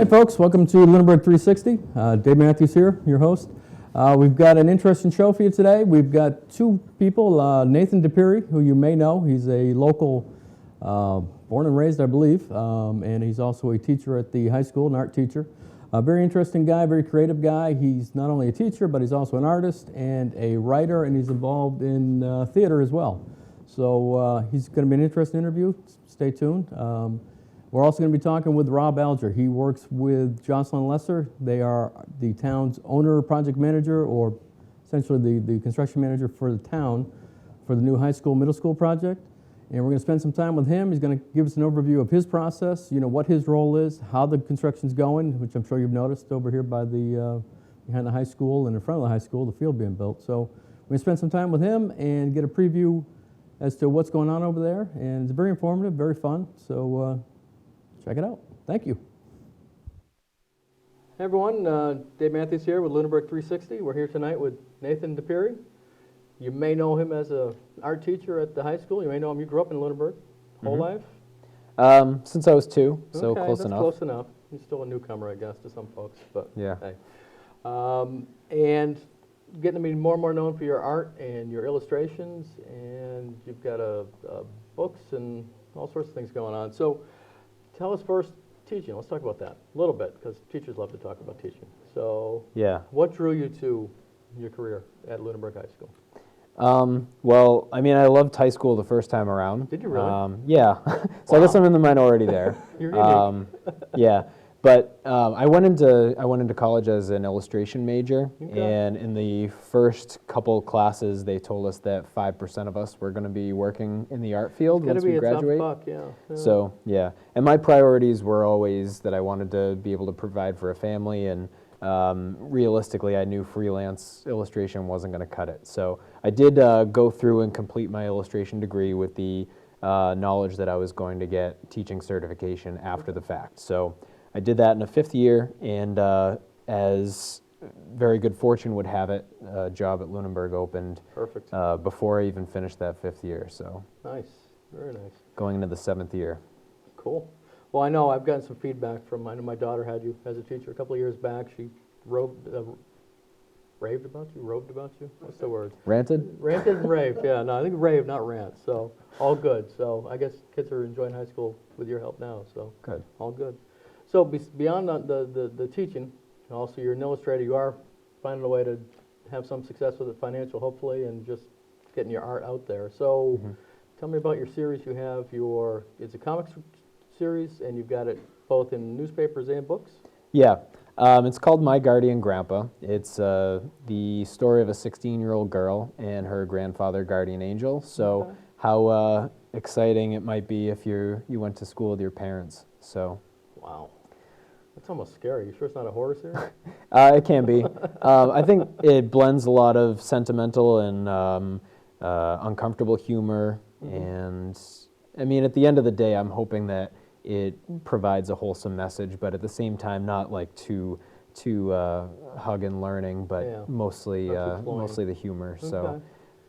Hi folks, welcome to Lunenburg360. Dave Matthews here, your host. We've got an interesting show for you today. We've got two people, Nathan DePiri, who you may know. He's a local, born and raised, I believe, and he's also a teacher at the high school, an art teacher. A very interesting guy, very creative guy. He's not only a teacher, but he's also an artist and a writer, and he's involved in theater as well. So he's going to be an interesting interview. Stay tuned. We're also going to be talking with Rob Alger. He works with Jocelyn Lesser. They are the town's owner project manager, or essentially the construction manager for the town for the new high school, middle school project. And we're going to spend some time with him. He's going to give us an overview of his process, you know, what his role is, how the construction's going, which I'm sure you've noticed over here by the, behind the high school and in front of the high school, the field being built. So we're going to spend some time with him and get a preview as to what's going on over there. And it's very informative, very fun. So check it out. Thank you. Hey everyone, Dave Matthews here with Lunenburg360. We're here tonight with Nathan DePiri. You may know him as an art teacher at the high school. You may know him. You grew up in Lunenburg whole life? Since I was 2, so okay, close that's enough. Close enough. He's still a newcomer, I guess, to some folks. But Yeah. hey. And getting to be more and more known for your art and your illustrations, and you've got books and all sorts of things going on. So tell us first, teaching. Let's talk about that a little bit, because teachers love to talk about teaching. So Yeah. what drew you to your career at Lunenburg High School? Well, I mean, I loved high school the first time around. Did you really? Yeah. So I guess I'm in the minority there. You're unique. Yeah. But I went into college as an illustration major, Okay. and in the first couple classes, they told us that 5% of us were going to be working in the art field once we graduate. Gotta be a tough buck, yeah. So yeah, and my priorities were always that I wanted to be able to provide for a family, and realistically, I knew freelance illustration wasn't going to cut it. So I did go through and complete my illustration degree with the knowledge that I was going to get teaching certification after the fact. So I did that in the 5th year, and as very good fortune would have it, a job at Lunenburg opened. Perfect. Before I even finished that 5th year. So Nice, very nice. going into the 7th year. Cool. Well, I know I've gotten some feedback from, I know my daughter had you as a teacher a couple of years back. She raved about you? What's the word? Ranted? Ranted and raved, yeah. No, I think rave, not rant. So all good. So I guess kids are enjoying high school with your help now. So Good. all good. So beyond the teaching, also you're an illustrator. You are finding a way to have some success with it, financial hopefully, and just getting your art out there. So tell me about your series. You have it's a comics series, and you've got it both in newspapers and books? Yeah. It's called My Guardian Grandpa. It's the story of a 16-year-old girl and her grandfather, guardian angel. So Okay. how exciting it might be if you went to school with your parents. So Wow. That's almost scary. You sure it's not a horror series? it can be. I think it blends a lot of sentimental and uncomfortable humor. And I mean, at the end of the day, I'm hoping that it provides a wholesome message, but at the same time, not like too hug and learning, but Yeah. mostly Not too cloying. mostly the humor. So, Okay.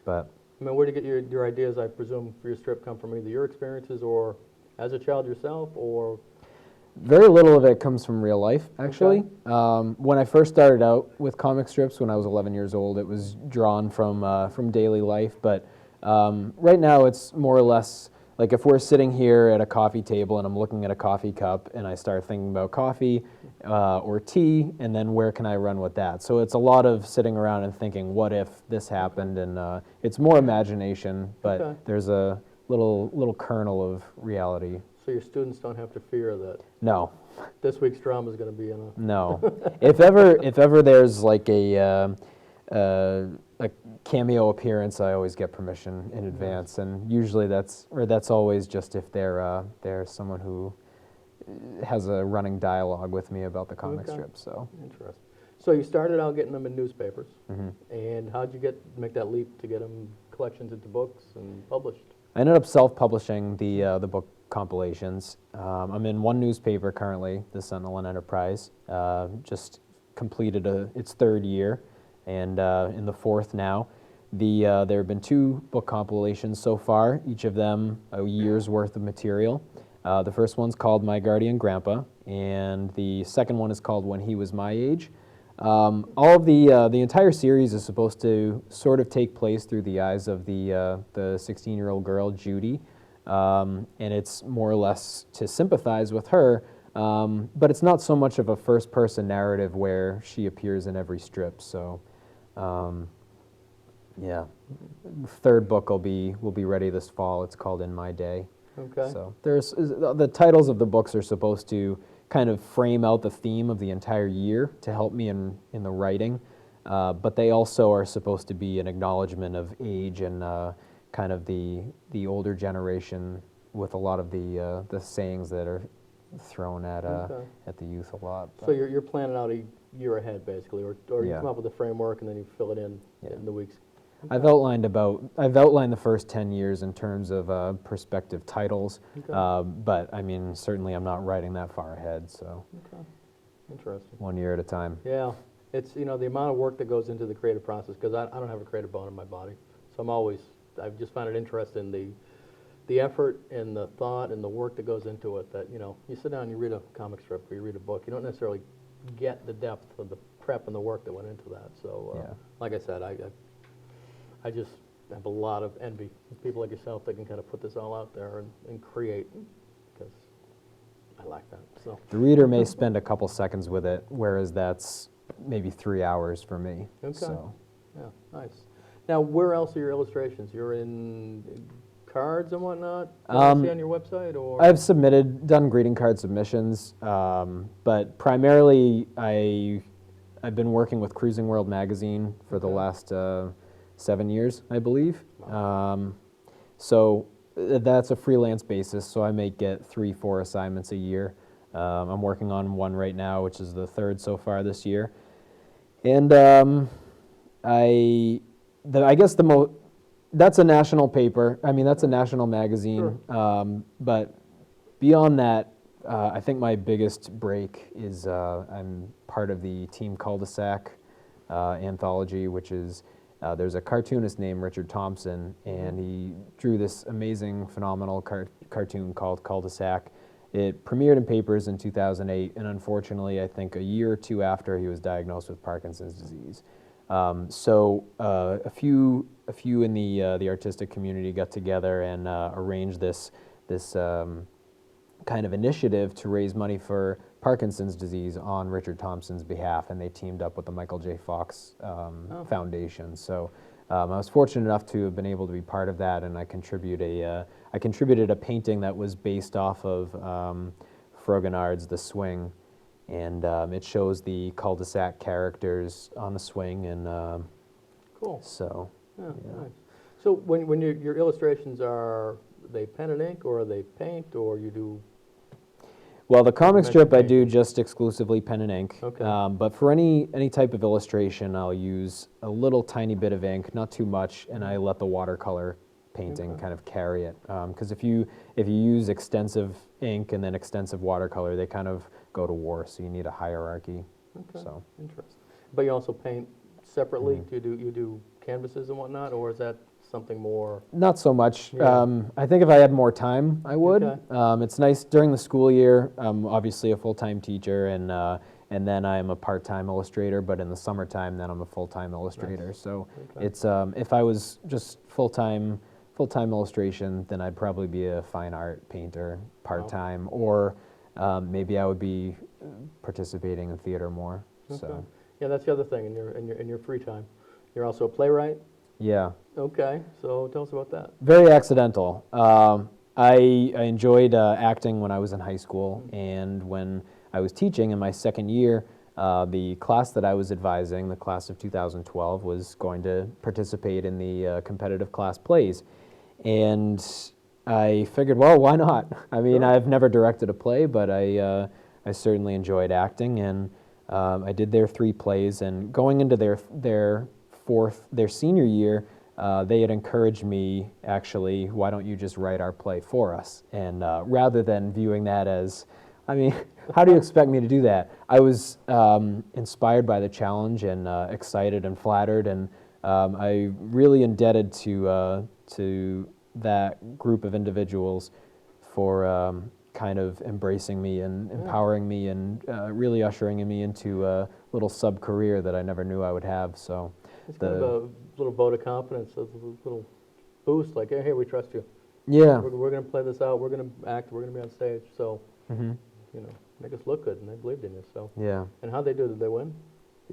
but I mean, where do you get your ideas, I presume, for your strip come from either your experiences or as a child yourself, or? very little of it comes from real life, actually. When I first started out with comic strips, when I was 11 years old, it was drawn from daily life. But right now, it's more or less like if we're sitting here at a coffee table and I'm looking at a coffee cup and I start thinking about coffee or tea, and then where can I run with that? So it's a lot of sitting around and thinking, what if this happened? And it's more imagination, but Okay. there's a little kernel of reality. So your students don't have to fear that No. this week's drama is going to be in a... No. If ever there's like a cameo appearance, I always get permission in advance, and usually that's always just if they're someone who has a running dialogue with me about the comic Okay. strip. So Interesting. So you started out getting them in newspapers, and how'd you make that leap to get them collections into books and published? I ended up self-publishing the book compilations. I'm in one newspaper currently, the Sentinel and Enterprise. Just completed its 3rd year, and in the 4th now. There have been 2 book compilations so far, each of them a year's worth of material. The first one's called My Guardian Grandpa, and the second one is called When He Was My Age. All of the entire series is supposed to sort of take place through the eyes of the 16-year-old girl, Judy, and it's more or less to sympathize with her, but it's not so much of a first-person narrative where she appears in every strip. So, yeah, third book will be ready this fall. It's called In My Day. Okay. So the titles of the books are supposed to kind of frame out the theme of the entire year to help me in the writing, but they also are supposed to be an acknowledgement of age and kind of the older generation with a lot of the sayings that are thrown at the youth a lot. So you're planning out a year ahead, basically, or you Yeah. come up with a framework and then you fill it in Yeah. in the weeks. I've outlined the first 10 years in terms of prospective titles, Okay. but I mean, certainly I'm not writing that far ahead, so Okay. Interesting. 1 year at a time. Yeah, it's, the amount of work that goes into the creative process, because I don't have a creative bone in my body. So I've just found it interesting, the effort and the thought and the work that goes into it, that, you sit down, you read a comic strip or you read a book, you don't necessarily get the depth of the prep and the work that went into that. So, Yeah. like I said, I just have a lot of envy with people like yourself that can kind of put this all out there and create, because I like that. So. The reader may spend a couple seconds with it, whereas that's maybe 3 hours for me. Okay. So. Yeah, nice. Now, where else are your illustrations? You're in cards and whatnot? Can I see on your website, or? I've done greeting card submissions, but primarily I've been working with Cruising World magazine for the last 7 years, I believe. So that's a freelance basis, so I may get 3-4 assignments a year. I'm working on one right now, which is the third so far this year. And I guess that's a national paper. I mean, that's a national magazine. Sure. But beyond that, I think my biggest break is I'm part of the Team Cul-de-sac anthology, which is there's a cartoonist named Richard Thompson, and he drew this amazing, phenomenal cartoon called Cul-de-sac. It premiered in papers in 2008, and unfortunately, I think a year or two after, he was diagnosed with Parkinson's disease. So a few in the artistic community got together and arranged this kind of initiative to raise money for Parkinson's disease on Richard Thompson's behalf, and they teamed up with the Michael J. Fox Foundation. So I was fortunate enough to have been able to be part of that, and I contributed a painting that was based off of Fragonard's The Swing, and it shows the cul-de-sac characters on the swing, and Cool. so. Yeah, nice. So when your illustrations are they pen and ink, or are they paint, or you do? Well, the comic mentioned strip I do painting. just exclusively pen and ink. Okay. But for any type of illustration, I'll use a little tiny bit of ink, not too much, and I let the watercolor painting kind of carry it. Because if you use extensive ink and then extensive watercolor, they kind of go to war. So you need a hierarchy. Okay. So. Interesting. But you also paint separately. You do canvases and whatnot, or is that something more? Not so much. Yeah. I think if I had more time, I would. Okay. It's nice during the school year. I'm obviously a full-time teacher, and then I'm a part-time illustrator. But in the summertime, then I'm a full-time illustrator. Nice. So Okay. it's if I was just full-time illustration, then I'd probably be a fine art painter part-time, or maybe I would be participating in theater more. Okay. So Yeah, that's the other thing in your free time. You're also a playwright. yeah. Okay, so tell us about that. Very accidental. I enjoyed acting when I was in high school, and when I was teaching in my second year, the class that I was advising, the class of 2012, was going to participate in the competitive class plays. And I figured, well, why not? I mean, Sure. I've never directed a play, but I certainly enjoyed acting, and I did their 3 plays. And going into their senior year, they had encouraged me, actually, why don't you just write our play for us? And rather than viewing that as, I mean, how do you expect me to do that? I was inspired by the challenge and excited and flattered, and I really indebted to that group of individuals for kind of embracing me and empowering me and really ushering me into a little sub-career that I never knew I would have. So It's kind of a little vote of confidence, a little boost, like, hey, we trust you. yeah. We're going to play this out. We're going to act. We're going to be on stage. So, Hmm. you know, make us look good, and they believed in you. So, Yeah. and how'd they do? Did they win?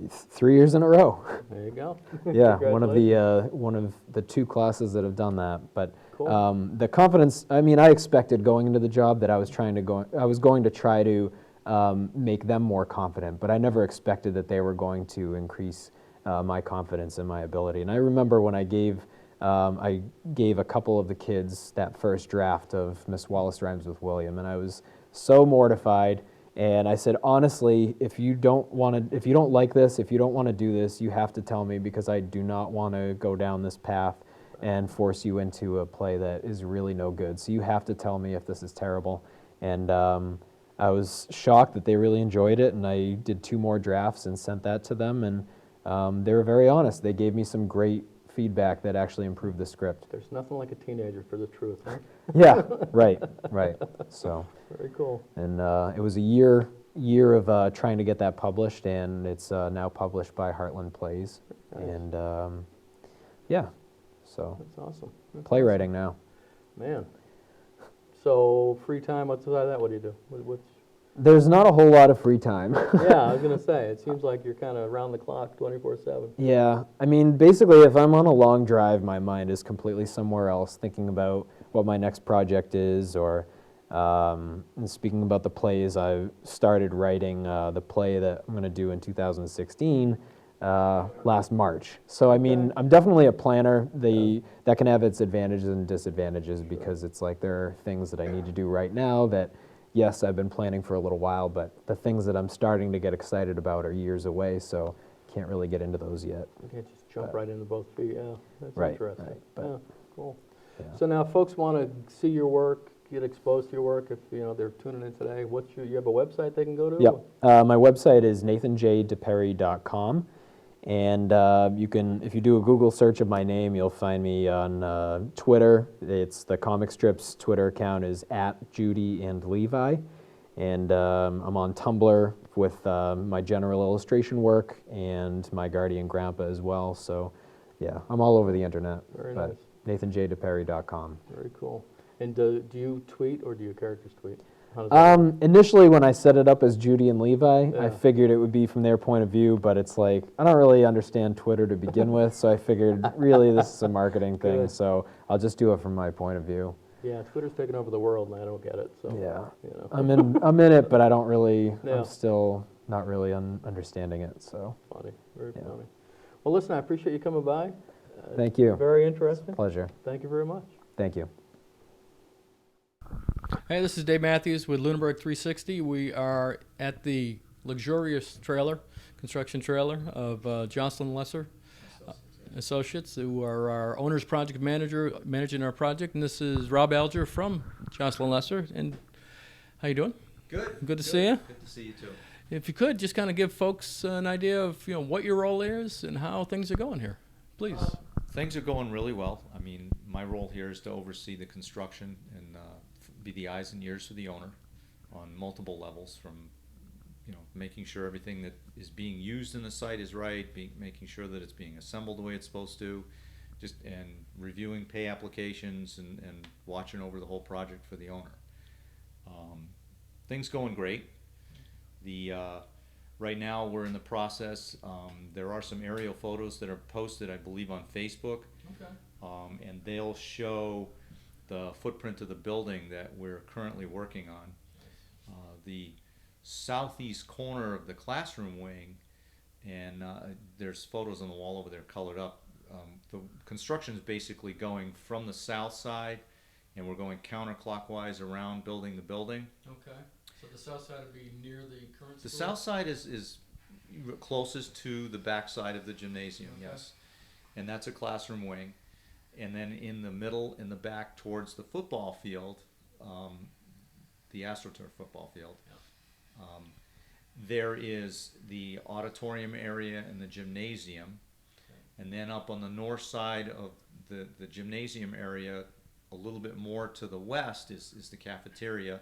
3 years in a row. There you go. Yeah, Congratulations. one of the 2 classes that have done that. But Cool. the confidence, I mean, I expected going into the job that I was going to try to make them more confident, but I never expected that they were going to increase my confidence in my ability. And I remember when I gave a couple of the kids that first draft of Miss Wallace Rhymes with William, and I was so mortified. And I said, honestly, if you don't like this, if you don't want to do this, you have to tell me, because I do not want to go down this path and force you into a play that is really no good. So you have to tell me if this is terrible. And I was shocked that they really enjoyed it, and I did 2 more drafts and sent that to them, and they were very honest. They gave me some great feedback that actually improved the script. There's nothing like a teenager for the truth, huh? Yeah, right. So. Very cool. And it was a year of trying to get that published, and it's now published by Heartland Plays. Nice. And yeah, so That's awesome. That's playwriting now. awesome. Man. So free time outside of that, what do you do? What's There's not a whole lot of free time. Yeah, I was gonna say, it seems like you're kind of around the clock, 24/7. Yeah, I mean, basically, if I'm on a long drive, my mind is completely somewhere else, thinking about what my next project is, or and speaking about the plays, I started writing the play that I'm going to do in 2016 last March. So, I mean, I'm definitely a planner. That can have its advantages and disadvantages, because it's like there are things that I need to do right now that, yes, I've been planning for a little while, but the things that I'm starting to get excited about are years away, so can't really get into those yet. You can't just jump right into both feet, yeah. That's Right, interesting. right, but- Yeah, cool. Yeah. So now, if folks want to see your work, get exposed to your work, if they're tuning in today, you have a website they can go to? Yep. My website is nathanjdeperry.com, and you can, if you do a Google search of my name, you'll find me on Twitter. It's the comic strips Twitter account is @JudyandLevi, and I'm on Tumblr with my general illustration work and my guardian grandpa as well. So, yeah, I'm all over the internet. Very but nice. nathanjdeperry.com. Very cool. And do you tweet, or do your characters tweet? How does that work? Initially, when I set it up as Judy and Levi, Yeah. I figured it would be from their point of view, but it's like, I don't really understand Twitter to begin with, so I figured, really, this is a marketing thing, Good. so I'll just do it from my point of view. Yeah, Twitter's taken over the world, and I don't get it, so. Yeah. You know. I'm in it, but I don't really, Yeah. I'm still not really understanding it, so. Funny, very Yeah. funny. Well, listen, I appreciate you coming by. Thank you. Very interesting. Pleasure. Thank you very much. Thank you. Hey, this is Dave Matthews with Lunenburg360. We are at the luxurious construction trailer of Jocelyn Lesser Associates, who are our owner's project manager, managing our project. And this is Rob Alger from Jocelyn Lesser. And how you doing? Good. Good to see you. Good to see you too. If you could, just kind of give folks an idea of what your role is and how things are going here, please. Things are going really well. I mean, my role here is to oversee the construction and be the eyes and ears for the owner on multiple levels, from making sure everything that is being used in the site is right, making sure that it's being assembled the way it's supposed to, and reviewing pay applications and watching over the whole project for the owner. Things going great. Right now we're in the process. There are some aerial photos that are posted, I believe, on Facebook. Okay. And they'll show the footprint of the building that we're currently working on. The southeast corner of the classroom wing, and there's photos on the wall over there colored up. The construction is basically going from the south side, and we're going counterclockwise around building the building. Okay. So the south side would be near the current The school? south side is closest to the back side of the gymnasium, Okay. yes. And that's a classroom wing. And then in the middle, in the back towards the football field, the AstroTurf football field, there is the auditorium area and the gymnasium. Okay. And then up on the north side of the gymnasium area, a little bit more to the west is the cafeteria.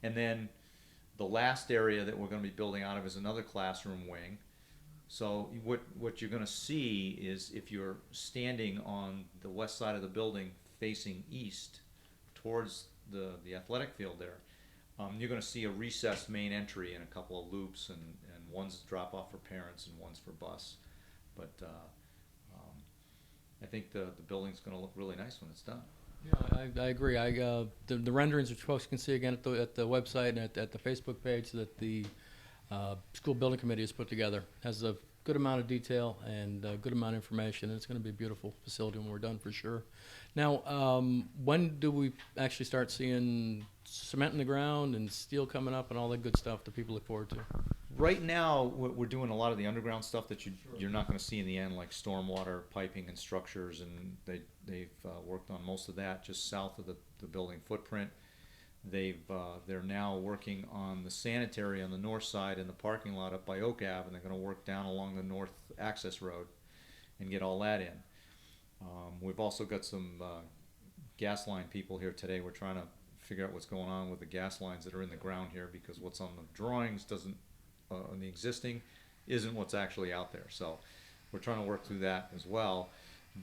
And then the last area that we're going to be building out of is another classroom wing. So what you're going to see is, if you're standing on the west side of the building facing east towards the athletic field there, you're going to see a recessed main entry and a couple of loops, and one's drop off for parents and one's for bus. But I think the building's going to look really nice when it's done. Yeah, I agree. The renderings, which folks can see again at the website and at the Facebook page that the school building committee has put together, has a good amount of detail and a good amount of information, and it's going to be a beautiful facility when we're done, for sure. Now, when do we actually start seeing cement in the ground and steel coming up and all that good stuff that people look forward to? Right now, we're doing a lot of the underground stuff that you're not going to see in the end, like stormwater piping and structures, and they've worked on most of that just south of the building footprint. They're now working on the sanitary on the north side in the parking lot up by Oak Ave, and they're going to work down along the north access road and get all that in. We've also got some gas line people here today. We're trying to figure out what's going on with the gas lines that are in the ground here, because what's on the drawings doesn't, on the existing, isn't what's actually out there. So we're trying to work through that as well.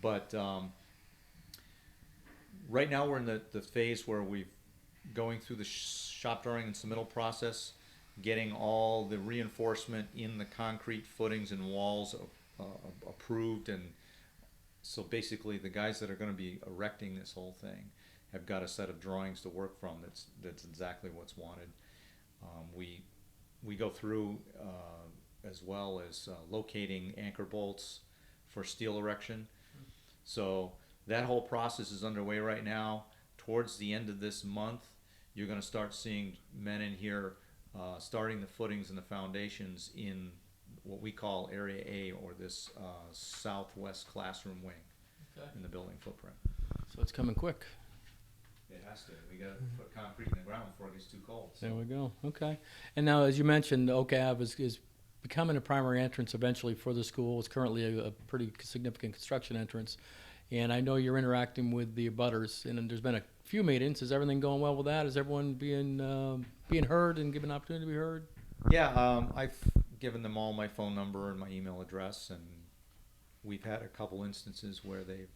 But right now we're in the phase where we've going through the shop drawing and submittal process, getting all the reinforcement in the concrete footings and walls approved. And so basically the guys that are going to be erecting this whole thing have got a set of drawings to work from that's exactly what's wanted. We go through as well as locating anchor bolts for steel erection. So that whole process is underway right now. Towards the end of this month, you're going to start seeing men in here starting the footings and the foundations in what we call Area A, or this southwest classroom wing in the building footprint. So it's coming quick. It has to. We got to put concrete in the ground before it gets too cold. So. There we go. Okay. And now, as you mentioned, Oak Ave is becoming a primary entrance eventually for the school. It's currently a pretty significant construction entrance. And I know you're interacting with the abutters, and there's been a few meetings. Is everything going well with that? Is everyone being heard and given an opportunity to be heard? Yeah, I've given them all my phone number and my email address, and we've had a couple instances where they've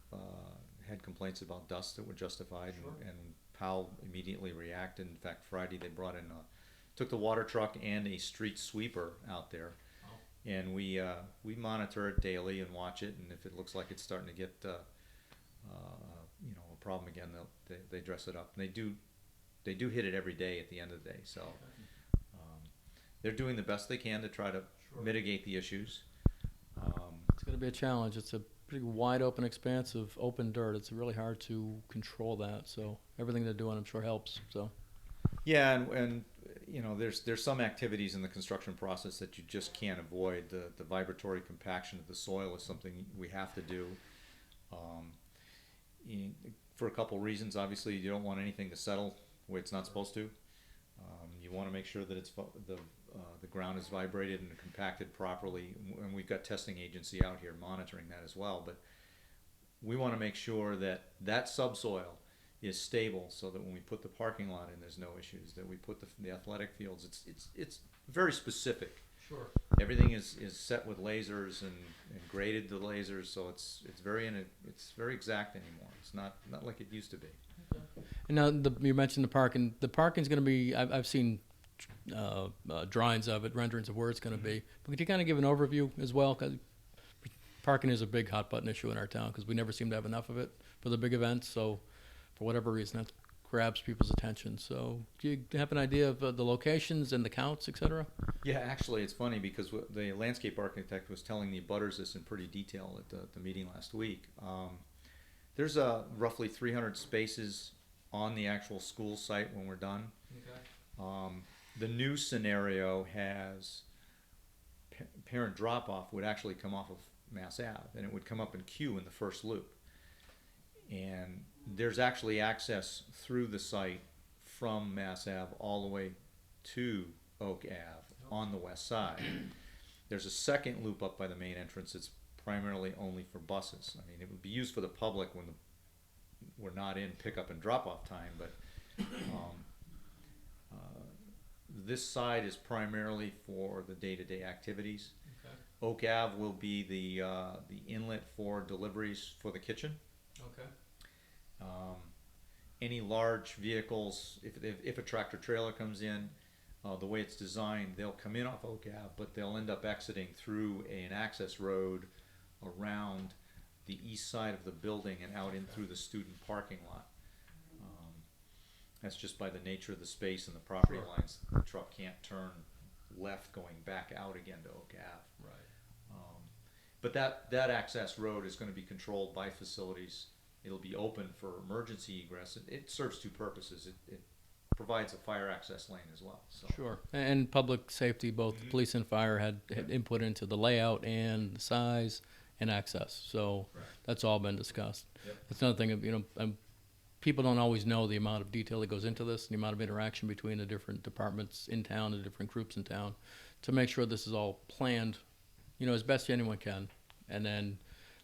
had complaints about dust that were justified, sure. and PAL immediately reacted. In fact, Friday they brought in, took the water truck and a street sweeper out there, and we monitor it daily and watch it, and if it looks like it's starting to get a problem again, they dress it up. And they do hit it every day at the end of the day. So they're doing the best they can to try to mitigate the issues. It's going to be a challenge. It's a pretty wide open expanse of open dirt. It's really hard to control that. So everything they're doing, I'm sure, helps. So. Yeah, and there's some activities in the construction process that you just can't avoid. The vibratory compaction of the soil is something we have to do. For a couple reasons. Obviously, you don't want anything to settle where it's not supposed to. You want to make sure that the ground is vibrated and compacted properly, and we've got testing agency out here monitoring that as well. But we want to make sure that subsoil is stable, so that when we put the parking lot in, there's no issues. That we put the athletic fields, it's very specific. Sure. Everything is set with lasers and graded to lasers, so it's very exact anymore. It's not like it used to be. And now you mentioned the parking. The parking's going to be. I've seen drawings of it, renderings of where it's going to be. But could you kind of give an overview as well? Because parking is a big hot button issue in our town, because we never seem to have enough of it for the big events. So for whatever reason, that grabs people's attention. So do you have an idea of the locations and the counts, et cetera? Yeah, actually, it's funny because the landscape architect was telling the abutters this in pretty detail at the meeting last week. There's roughly 300 spaces on the actual school site when we're done. Okay. The new scenario has parent drop-off would actually come off of Mass Ave, and it would come up in queue in the first loop. And there's actually access through the site from Mass Ave all the way to Oak Ave on the west side. There's a second loop up by the main entrance. It's primarily only for buses. I mean, it would be used for the public when we're not in pickup and drop-off time, but this side is primarily for the day-to-day activities. Okay. Oak Ave will be the inlet for deliveries for the kitchen. Okay. Any large vehicles, if a tractor trailer comes in, the way it's designed, they'll come in off Oak Ave, but they'll end up exiting through an access road around the east side of the building and out in through the student parking lot. That's just by the nature of the space and the property lines. The truck can't turn left going back out again to Oak Ave. Right. But that access road is going to be controlled by facilities. It'll be open for emergency egress. It serves two purposes. It provides a fire access lane as well. So. Sure. And public safety, both the police and fire had input into the layout and the size and access. So that's all been discussed. Yep. That's another thing, people don't always know the amount of detail that goes into this, and the amount of interaction between the different departments in town, the different groups in town, to make sure this is all planned, as best anyone can, and then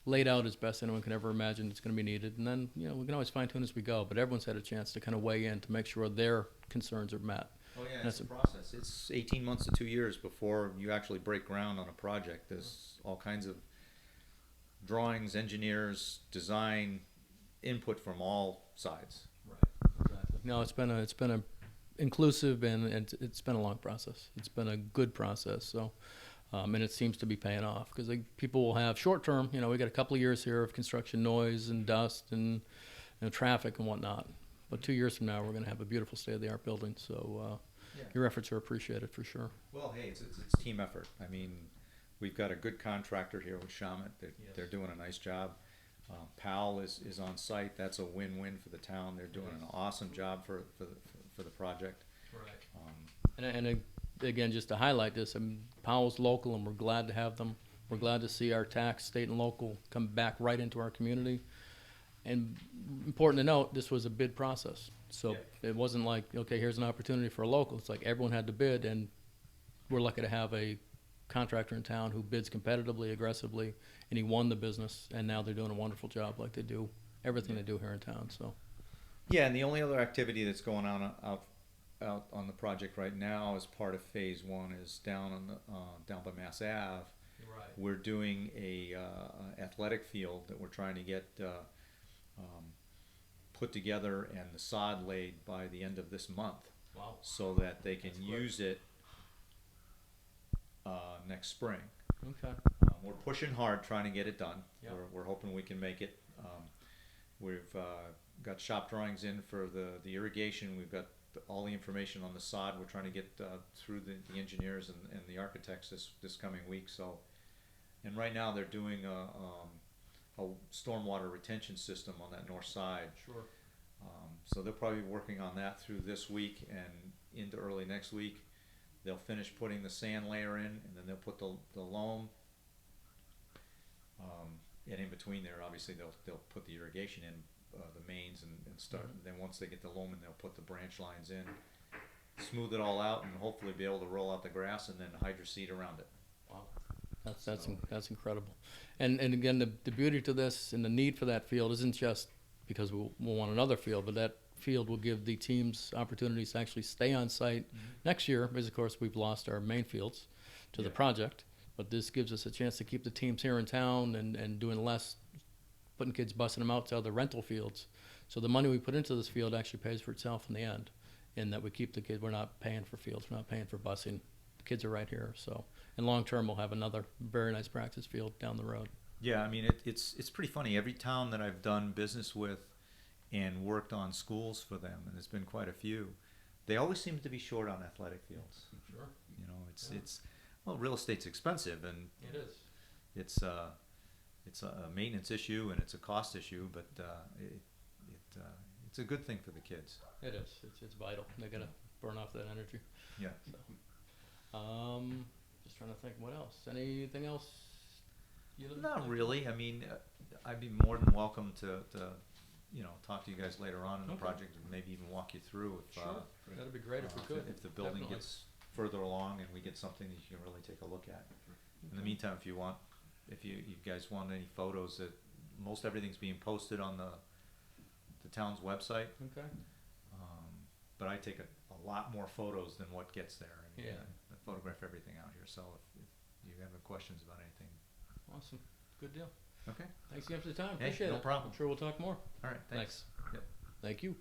laid out as best anyone can ever imagine it's going to be needed. And then, we can always fine tune as we go, but everyone's had a chance to kind of weigh in to make sure their concerns are met. Oh yeah, it's a process. It's 18 months to 2 years before you actually break ground on a project. There's all kinds of drawings, engineers, design, input from all sides. Right. Exactly. No, it's been a inclusive and it's been a long process. It's been a good process. So, and it seems to be paying off because people will have short term. We got a couple of years here of construction noise and dust and traffic and whatnot. But 2 years from now, we're going to have a beautiful state of the art building. So, your efforts are appreciated for sure. Well, hey, it's team effort. I mean, we've got a good contractor here with Shamet. They're doing a nice job. Powell is on site. That's a win-win for the town. They're doing an awesome job for the project. Right. And again, just to highlight this, Powell's local, and we're glad to have them. We're glad to see our tax, state and local, come back right into our community. And important to note, this was a bid process. So it wasn't like, okay, here's an opportunity for a local. It's like everyone had to bid, and we're lucky to have a contractor in town who bids competitively, aggressively, and he won the business, and now they're doing a wonderful job like they do everything they do here in town. So yeah, and the only other activity that's going on out on the project right now as part of phase one is down by Mass Ave. Right. We're doing a athletic field that we're trying to get put together and the sod laid by the end of this month. Wow. So that they can use it next spring. Okay. We're pushing hard trying to get it done. Yep. We're hoping we can make it. We've got shop drawings in for the irrigation. We've got all the information on the sod. We're trying to get through the engineers and the architects this coming week. So, and right now they're doing a stormwater retention system on that north side. Sure. So they'll probably be working on that through this week and into early next week. They'll finish putting the sand layer in, and then they'll put the loam. And in between there, obviously they'll put the irrigation in, the mains, and start. Mm-hmm. Then once they get the loam in, they'll put the branch lines in, smooth it all out, and hopefully be able to roll out the grass and then hydro seed around it. Wow. That's incredible. And again, the beauty to this and the need for that field isn't just because we'll want another field, but that field will give the teams opportunities to actually stay on site next year, because of course we've lost our main fields to the project. But this gives us a chance to keep the teams here in town and doing less, putting kids, busing them out to other rental fields. So the money we put into this field actually pays for itself in the end, in that we keep the kids. We're not paying for fields. We're not paying for busing. The kids are right here. So, and long term, we'll have another very nice practice field down the road. Yeah, I mean it's pretty funny. Every town that I've done business with and worked on schools for them, and there's been quite a few, they always seem to be short on athletic fields. Sure. It's well, real estate's expensive, and It is. it's a maintenance issue and it's a cost issue, but it's a good thing for the kids. It is. It's vital. They gotta burn off that energy. Yeah. So, just trying to think what else. Anything else? Not really. I mean, I'd be more than welcome to talk to you guys later on in the project and maybe even walk you through if Sure. That'd be great if we could. if the building Definitely. gets further along and we get something that you can really take a look at. In the meantime, if you guys want any photos, that most everything's being posted on the town's website. Okay. But I take a lot more photos than what gets there. I mean, Yeah. I photograph everything out here, so if you have any questions about anything. Awesome. Good deal. Okay. Thanks again for the time. Hey, Appreciate it. no problem. I'm sure we'll talk more. All right, thanks. Yep. Thank you.